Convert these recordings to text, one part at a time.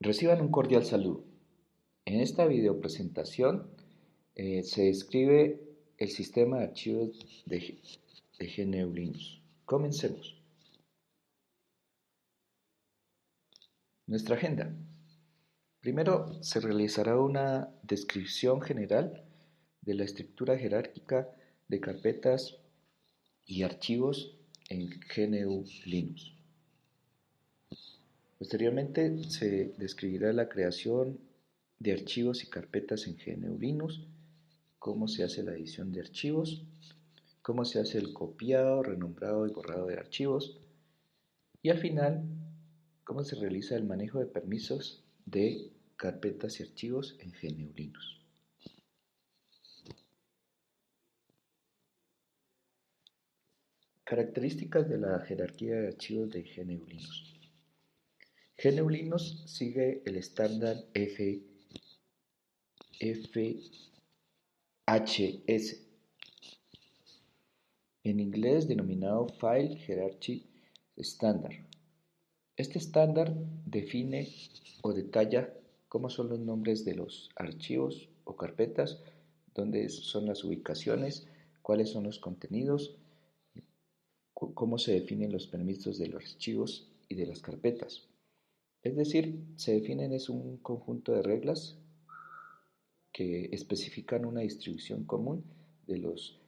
Reciban un cordial saludo. En esta video presentación se describe el sistema de archivos de GNU Linux. Comencemos. Nuestra agenda. Primero se realizará una descripción general de la estructura jerárquica de carpetas y archivos en GNU Linux. Posteriormente se describirá la creación de archivos y carpetas en GNU Linux, cómo se hace la edición de archivos, cómo se hace el copiado, renombrado y borrado de archivos y al final cómo se realiza el manejo de permisos de carpetas y archivos en GNU Linux. Características de la jerarquía de archivos de GNU Linux. GNU Linux sigue el estándar FHS, en inglés denominado File Hierarchy Standard. Este estándar define o detalla cómo son los nombres de los archivos o carpetas, dónde son las ubicaciones, cuáles son los contenidos, cómo se definen los permisos de los archivos y de las carpetas. Es decir, se definen es un conjunto de reglas que especifican una distribución común de los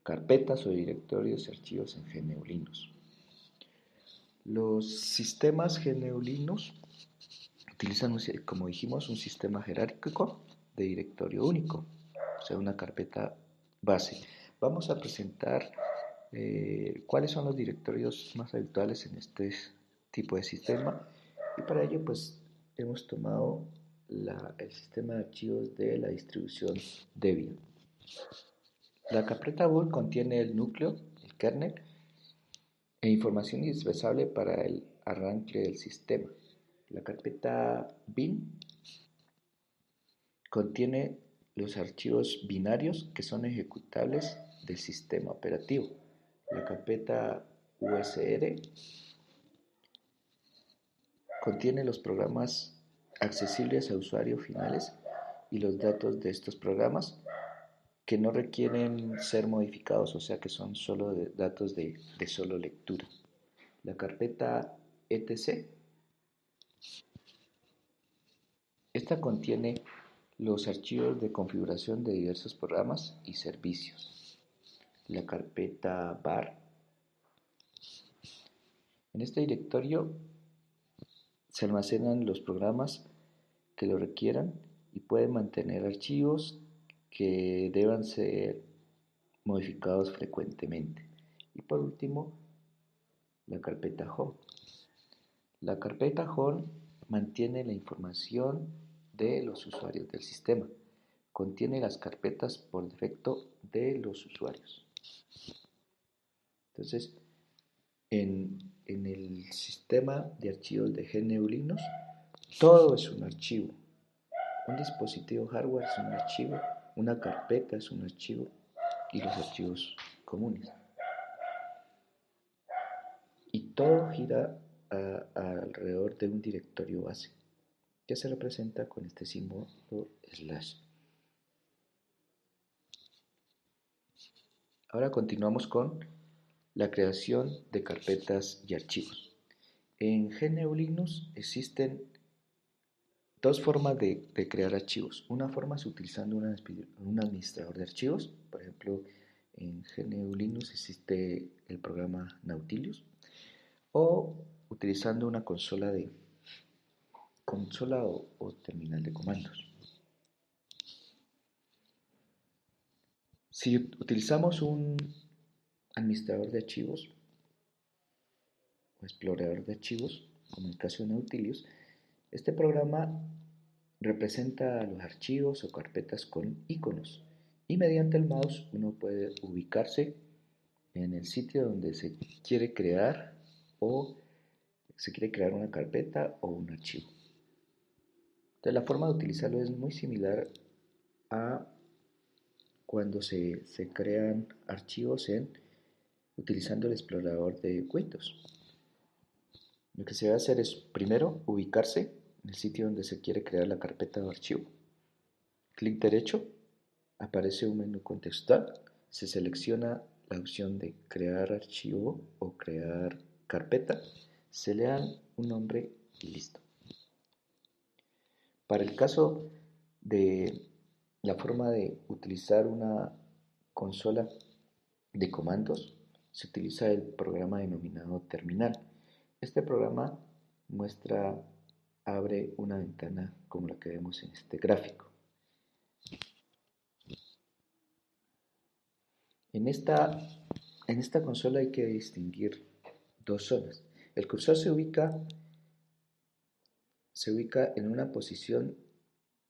carpetas o directorios y archivos en GNU Linux. Los sistemas GNU Linux utilizan, como dijimos, un sistema jerárquico de directorio único, o sea, una carpeta base. Vamos a presentar cuáles son los directorios más habituales en este tipo de sistema y para ello pues hemos tomado el sistema de archivos de la distribución Debian. La carpeta boot contiene el núcleo, el kernel, e información indispensable para el arranque del sistema. La carpeta bin contiene los archivos binarios que son ejecutables del sistema operativo. La carpeta USR contiene los programas accesibles a usuarios finales y los datos de estos programas que no requieren ser modificados, o sea que son solo datos de solo lectura. La carpeta etc. Esta contiene los archivos de configuración de diversos programas y servicios. La carpeta var. En este directorio se almacenan los programas que lo requieran y pueden mantener archivos que deban ser modificados frecuentemente. Y por último, la carpeta home. La carpeta home mantiene la información de los usuarios del sistema. Contiene las carpetas por defecto de los usuarios. Entonces, en el sistema de archivos de GNU Linux, todo es un archivo. Un dispositivo hardware es un archivo, una carpeta es un archivo y los archivos comunes. Y todo gira alrededor de un directorio base, que se representa con este símbolo /. Ahora continuamos con la creación de carpetas y archivos. En GNU Linux existen dos formas de crear archivos. Una forma es utilizando un administrador de archivos. Por ejemplo, en GNU Linux existe el programa Nautilus. O utilizando una consola o terminal de comandos. Si utilizamos un administrador de archivos o explorador de archivos, como en el caso de Nautilus, este programa representa los archivos o carpetas con iconos y mediante el mouse uno puede ubicarse en el sitio donde se quiere crear una carpeta o un archivo. Entonces, la forma de utilizarlo es muy similar a cuando se crean archivos utilizando el explorador de Windows. Lo que se va a hacer es primero ubicarse el sitio donde se quiere crear la carpeta o archivo. Clic derecho, aparece un menú contextual, se selecciona la opción de crear archivo o crear carpeta, se le da un nombre y listo. Para el caso de la forma de utilizar una consola de comandos, se utiliza el programa denominado terminal. Este programa abre una ventana como la que vemos en este gráfico. En esta consola hay que distinguir dos zonas. El cursor se ubica en una posición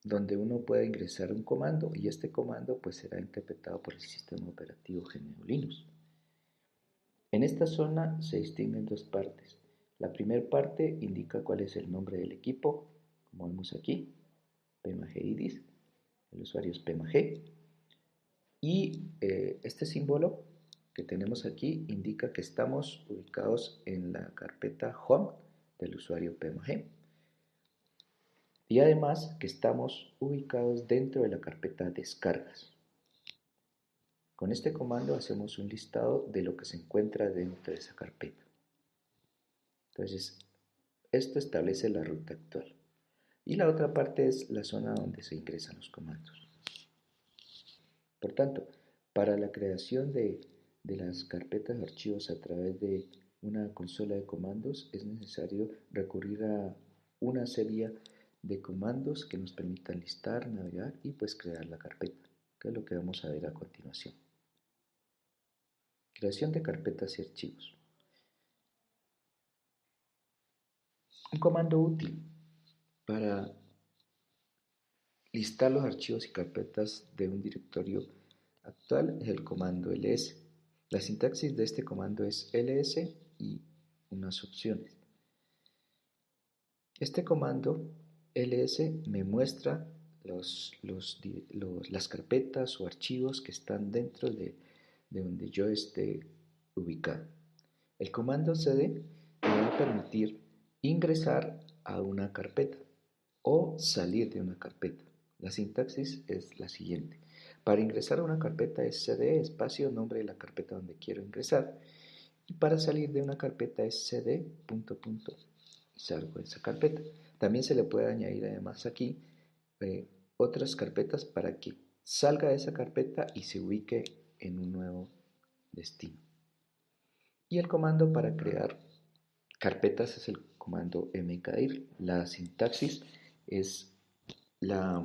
donde uno puede ingresar un comando y este comando pues será interpretado por el sistema operativo GNU Linux. En esta zona se distinguen dos partes. La primera parte indica cuál es el nombre del equipo, como vemos aquí, pmagidis, el usuario es pmag, y este símbolo que tenemos aquí indica que estamos ubicados en la carpeta home del usuario pmag y además que estamos ubicados dentro de la carpeta descargas. Con este comando hacemos un listado de lo que se encuentra dentro de esa carpeta. Entonces, esto establece la ruta actual. Y la otra parte es la zona donde se ingresan los comandos. Por tanto, para la creación de las carpetas de archivos a través de una consola de comandos es necesario recurrir a una serie de comandos que nos permitan listar, navegar y pues crear la carpeta, que es lo que vamos a ver a continuación. Creación de carpetas y archivos. Un comando útil para listar los archivos y carpetas de un directorio actual es el comando ls. La sintaxis de este comando es ls y unas opciones. Este comando ls me muestra las carpetas o archivos que están dentro de donde yo esté ubicado. El comando cd me va a permitir ingresar a una carpeta o salir de una carpeta. La sintaxis es la siguiente. Para ingresar a una carpeta es cd espacio nombre de la carpeta donde quiero ingresar y para salir de una carpeta es cd punto punto y salgo de esa carpeta. También se le puede añadir además aquí otras carpetas para que salga de esa carpeta y se ubique en un nuevo destino. Y el comando para crear carpetas es el comando mkdir. La sintaxis es la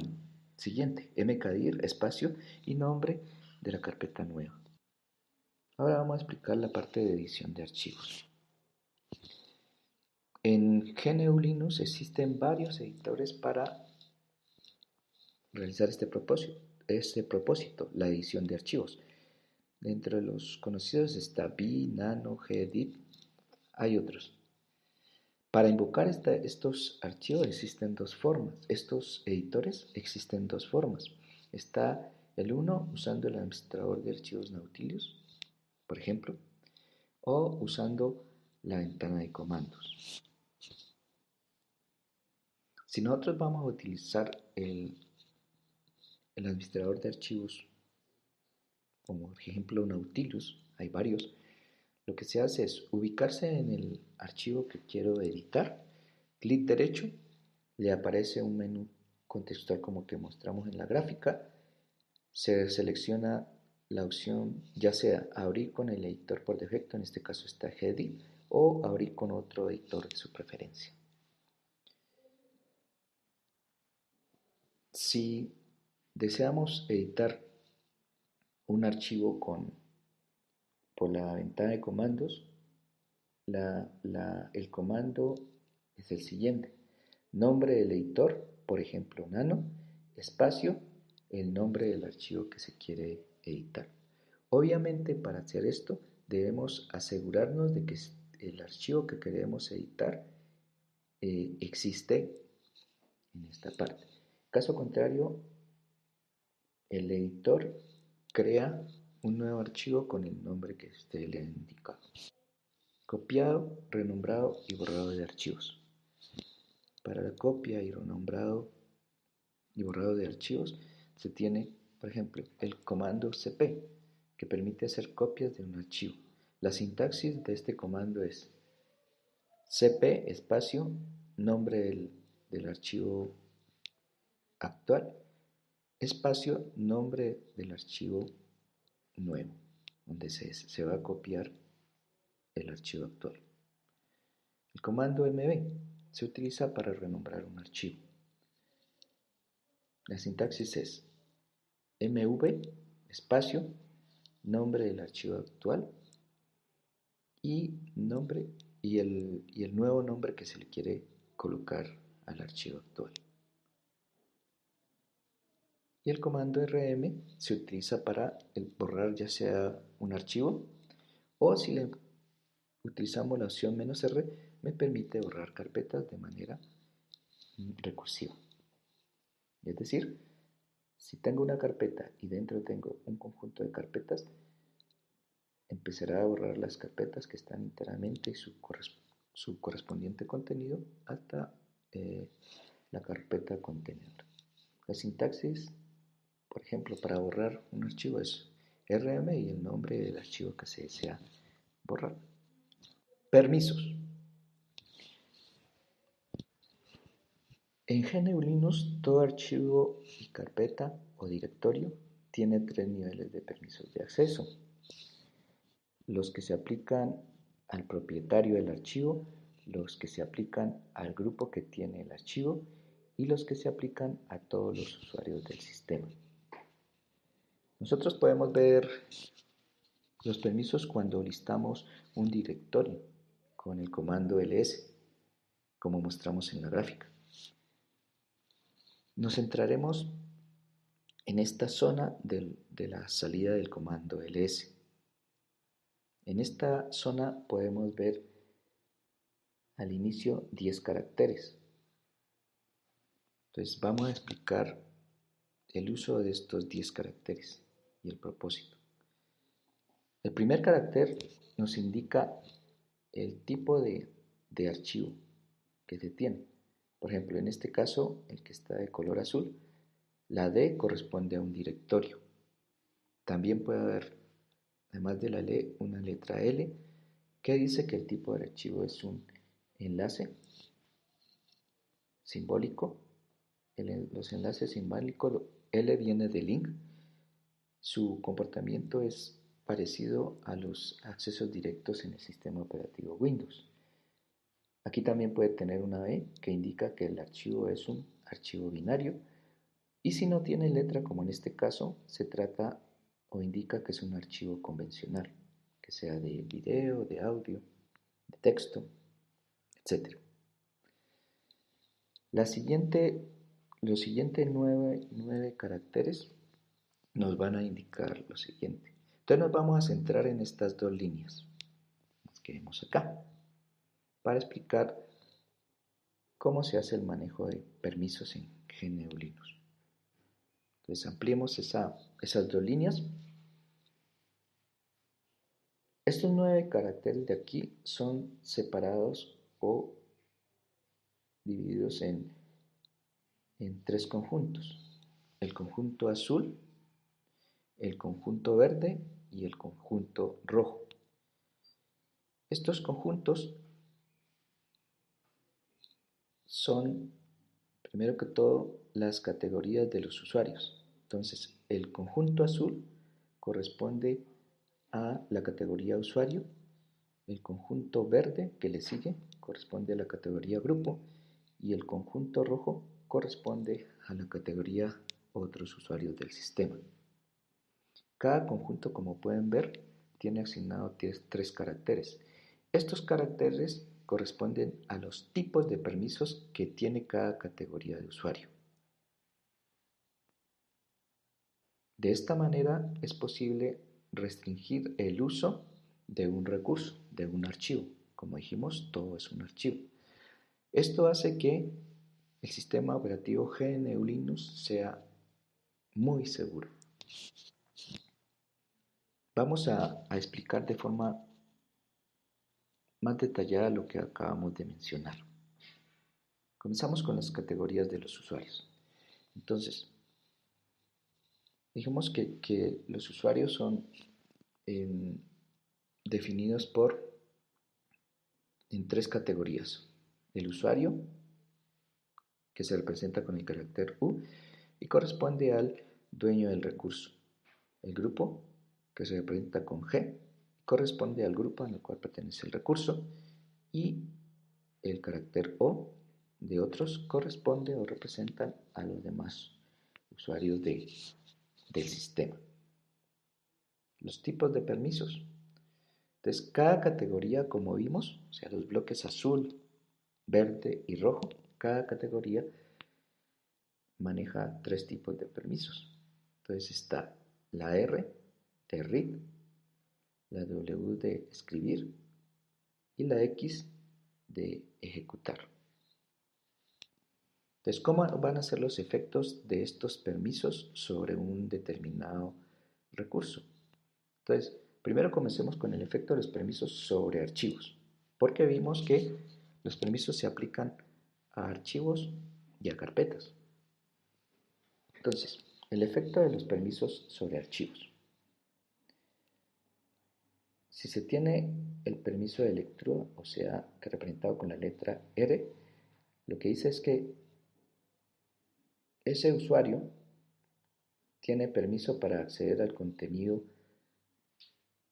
siguiente: mkdir espacio y nombre de la carpeta nueva. Ahora vamos a explicar la parte de edición de archivos. En GNU Linux existen varios editores para realizar este propósito, la edición de archivos. Dentro de los conocidos está Vi, Nano, Gedit, hay otros. Para invocar estos archivos existen dos formas, estos editores existen dos formas. Está el uno usando el administrador de archivos Nautilus, por ejemplo, o usando la ventana de comandos. Si nosotros vamos a utilizar el administrador de archivos, como por ejemplo Nautilus, hay varios, lo que se hace es ubicarse en el archivo que quiero editar, clic derecho, le aparece un menú contextual como que mostramos en la gráfica, se selecciona la opción ya sea abrir con el editor por defecto, en este caso está Gedit, o abrir con otro editor de su preferencia. Si deseamos editar un archivo por la ventana de comandos, el comando es el siguiente: nombre del editor, por ejemplo nano, espacio, el nombre del archivo que se quiere editar. Obviamente para hacer esto debemos asegurarnos de que el archivo que queremos editar existe en esta parte. Caso contrario, el editor crea un nuevo archivo con el nombre que usted le ha indicado. Copiado, renombrado y borrado de archivos. Para la copia y renombrado y borrado de archivos se tiene, por ejemplo, el comando cp, que permite hacer copias de un archivo. La sintaxis de este comando es cp espacio nombre del archivo actual espacio nombre del archivo nuevo, donde se va a copiar el archivo actual. El comando mv se utiliza para renombrar un archivo. La sintaxis es mv espacio nombre del archivo actual y el nuevo nombre que se le quiere colocar al archivo actual. Y el comando rm se utiliza para borrar ya sea un archivo o si le utilizamos la opción "-r", me permite borrar carpetas de manera recursiva. Es decir, si tengo una carpeta y dentro tengo un conjunto de carpetas, empezará a borrar las carpetas que están enteramente y su correspondiente contenido hasta la carpeta contenedor. La sintaxis, por ejemplo, para borrar un archivo es rm y el nombre del archivo que se desea borrar. Permisos. En GNU Linux, todo archivo y carpeta o directorio tiene 3 niveles de permisos de acceso. Los que se aplican al propietario del archivo, los que se aplican al grupo que tiene el archivo y los que se aplican a todos los usuarios del sistema. Nosotros podemos ver los permisos cuando listamos un directorio con el comando ls, como mostramos en la gráfica. Nos centraremos en esta zona de la salida del comando ls. En esta zona podemos ver al inicio 10 caracteres. Entonces vamos a explicar el uso de estos 10 caracteres y el propósito. El primer carácter nos indica el tipo de archivo que se tiene. Por ejemplo, en este caso, el que está de color azul, la D corresponde a un directorio. También puede haber, además de la L, una letra L que dice que el tipo de archivo es un enlace simbólico. Los enlaces simbólicos, L viene de link. Su comportamiento es parecido a los accesos directos en el sistema operativo Windows. Aquí también puede tener una B que indica que el archivo es un archivo binario y si no tiene letra, como en este caso, se trata o indica que es un archivo convencional, que sea de video, de audio, de texto, etc. Los siguientes nueve caracteres nos van a indicar lo siguiente. Entonces nos vamos a centrar en estas dos líneas que vemos acá para explicar cómo se hace el manejo de permisos en GNU Linux. Entonces ampliemos esas dos líneas. Estos 9 caracteres de aquí son separados o divididos en 3 conjuntos. El conjunto azul, el conjunto verde y el conjunto rojo. Estos conjuntos son, primero que todo, las categorías de los usuarios. Entonces, el conjunto azul corresponde a la categoría usuario, el conjunto verde que le sigue corresponde a la categoría grupo y el conjunto rojo corresponde a la categoría otros usuarios del sistema. Cada conjunto, como pueden ver, tiene asignado 3 caracteres. Estos caracteres corresponden a los tipos de permisos que tiene cada categoría de usuario. De esta manera es posible restringir el uso de un recurso, de un archivo. Como dijimos, todo es un archivo. Esto hace que el sistema operativo GNU Linux sea muy seguro. Vamos a explicar de forma más detallada lo que acabamos de mencionar. Comenzamos con las categorías de los usuarios. Entonces, dijimos que los usuarios son definidos en tres categorías. El usuario, que se representa con el carácter U y corresponde al dueño del recurso. El grupo, que se representa con G, corresponde al grupo al cual pertenece el recurso. Y el carácter O de otros corresponde o representan a los demás usuarios del sistema. Los tipos de permisos. Entonces, cada categoría, como vimos, o sea, los bloques azul, verde y rojo, cada categoría maneja tres tipos de permisos. Entonces está la R de read, la W de escribir y la X de ejecutar. Entonces, ¿cómo van a ser los efectos de estos permisos sobre un determinado recurso? Entonces, primero comencemos con el efecto de los permisos sobre archivos, porque vimos que los permisos se aplican a archivos y a carpetas. Entonces, el efecto de los permisos sobre archivos. Si se tiene el permiso de lectura, o sea, que representado con la letra R, lo que dice es que ese usuario tiene permiso para acceder al contenido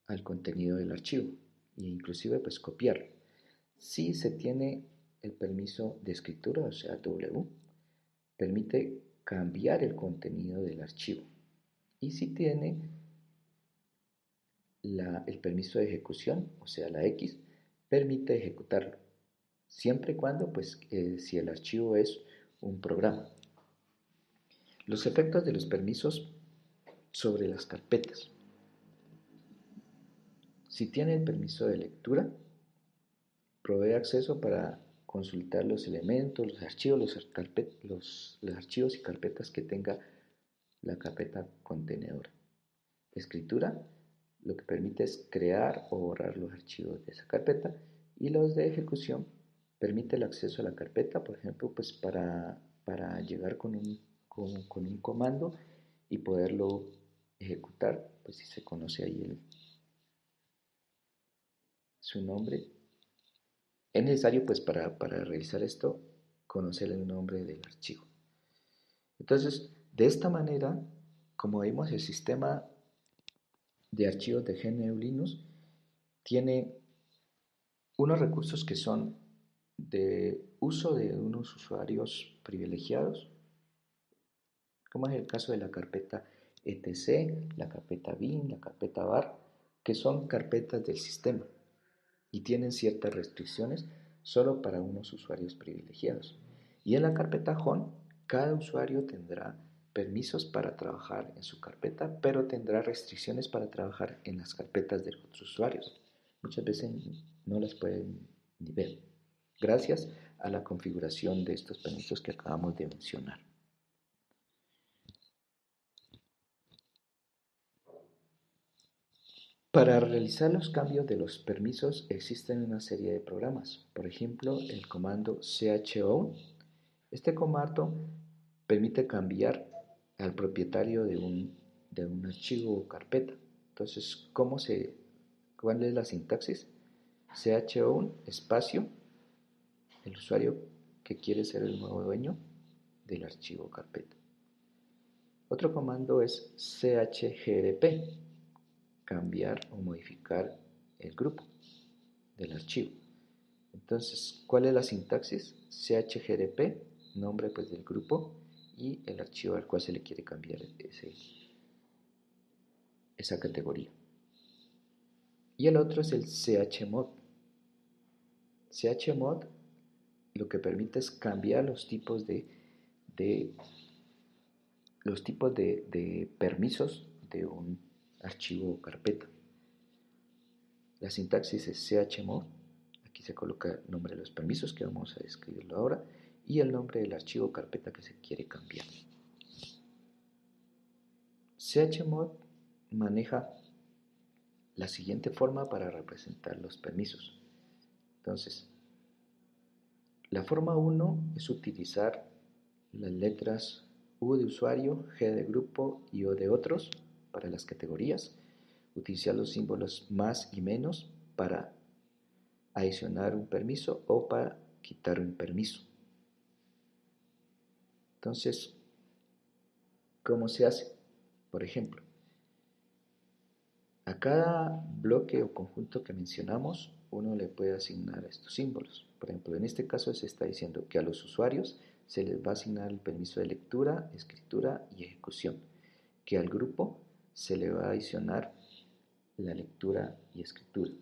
del archivo e inclusive pues copiarlo. Si se tiene el permiso de escritura, o sea, W, permite cambiar el contenido del archivo. Y si tiene el permiso de ejecución, o sea, la X, permite ejecutarlo, siempre y cuando, pues, si el archivo es un programa. Los efectos de los permisos sobre las carpetas. Si tiene el permiso de lectura, provee acceso para consultar los elementos, los archivos, los archivos y carpetas que tenga la carpeta contenedora. Escritura, lo que permite es crear o borrar los archivos de esa carpeta, y los de ejecución permite el acceso a la carpeta, por ejemplo, pues para llegar con un comando y poderlo ejecutar, pues si se conoce ahí su nombre. Es necesario, pues, para realizar esto, conocer el nombre del archivo. Entonces, de esta manera, como vimos, el sistema de archivos de GNU Linux tiene unos recursos que son de uso de unos usuarios privilegiados, como es el caso de la carpeta etc, la carpeta bin, la carpeta bar, que son carpetas del sistema y tienen ciertas restricciones solo para unos usuarios privilegiados. Y en la carpeta home, cada usuario tendrá permisos para trabajar en su carpeta, pero tendrá restricciones para trabajar en las carpetas de otros usuarios. Muchas veces no las pueden ni ver, gracias a la configuración de estos permisos que acabamos de mencionar. Para realizar los cambios de los permisos existen una serie de programas. Por ejemplo, el comando chown. Este comando permite cambiar al propietario de un archivo o carpeta. Entonces, ¿cuál es la sintaxis? Chown espacio, el usuario que quiere ser el nuevo dueño del archivo o carpeta. Otro comando es chgrp, cambiar o modificar el grupo del archivo. Entonces, ¿cuál es la sintaxis? chgrp, nombre pues del grupo y el archivo al cual se le quiere cambiar esa categoría. Y el otro es el chmod. Chmod lo que permite es cambiar los tipos de permisos de un archivo o carpeta. La sintaxis es chmod, aquí se coloca el nombre de los permisos, que vamos a describirlo ahora, y el nombre del archivo o carpeta que se quiere cambiar. Chmod maneja la siguiente forma para representar los permisos. Entonces, La forma 1 es utilizar las letras U de usuario, G de grupo y O de otros para las categorías. Utilizar los símbolos más y menos para adicionar un permiso o para quitar un permiso. Entonces, ¿cómo se hace? Por ejemplo, a cada bloque o conjunto que mencionamos, uno le puede asignar estos símbolos. Por ejemplo, en este caso se está diciendo que a los usuarios se les va a asignar el permiso de lectura, escritura y ejecución, que al grupo se le va a adicionar la lectura y escritura,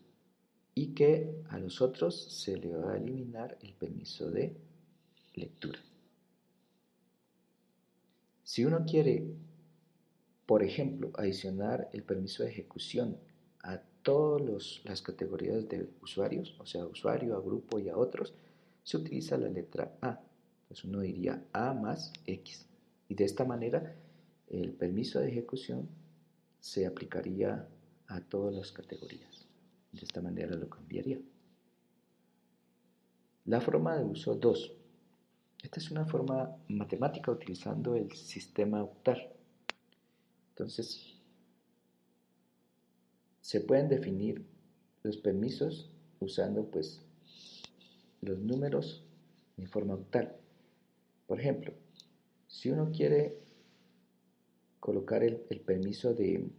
y que a los otros se le va a eliminar el permiso de lectura. Si uno quiere, por ejemplo, adicionar el permiso de ejecución a todas las categorías de usuarios, o sea, a usuario, a grupo y a otros, se utiliza la letra A. Entonces uno diría A más X. Y de esta manera el permiso de ejecución se aplicaría a todas las categorías. De esta manera lo cambiaría. La forma de uso 2. Esta es una forma matemática utilizando el sistema octal. Entonces, se pueden definir los permisos usando pues los números en forma octal. Por ejemplo, si uno quiere colocar el permiso de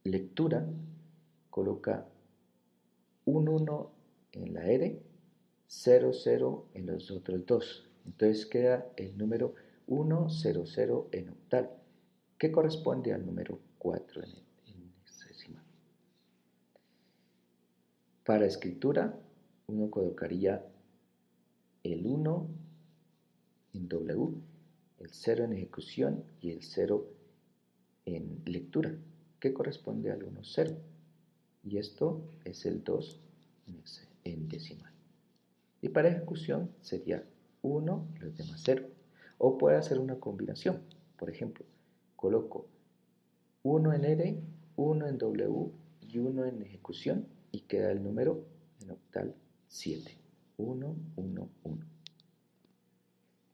lectura, coloca un 1 en la R, 0, 0 en los otros dos. Entonces queda el número 100 en octal, que corresponde al número 4 en hexadecimal. Para escritura, uno colocaría el 1 en W, el 0 en ejecución y el 0 en lectura, que corresponde al 1, 0. Y esto es el 2 en decimal. Y para ejecución sería 1 y los demás 0. O puede hacer una combinación. Por ejemplo, coloco 1 en R, 1 en W y 1 en ejecución y queda el número en octal 7. 1, 1, 1.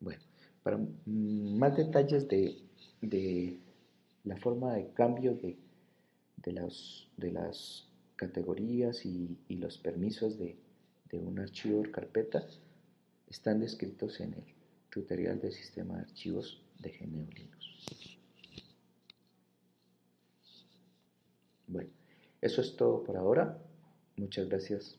Bueno, para más detalles de la forma de cambio de las categorías y los permisos de un archivo o carpeta, están descritos en el tutorial del sistema de archivos de GNU Linux. Bueno, eso es todo por ahora. Muchas gracias.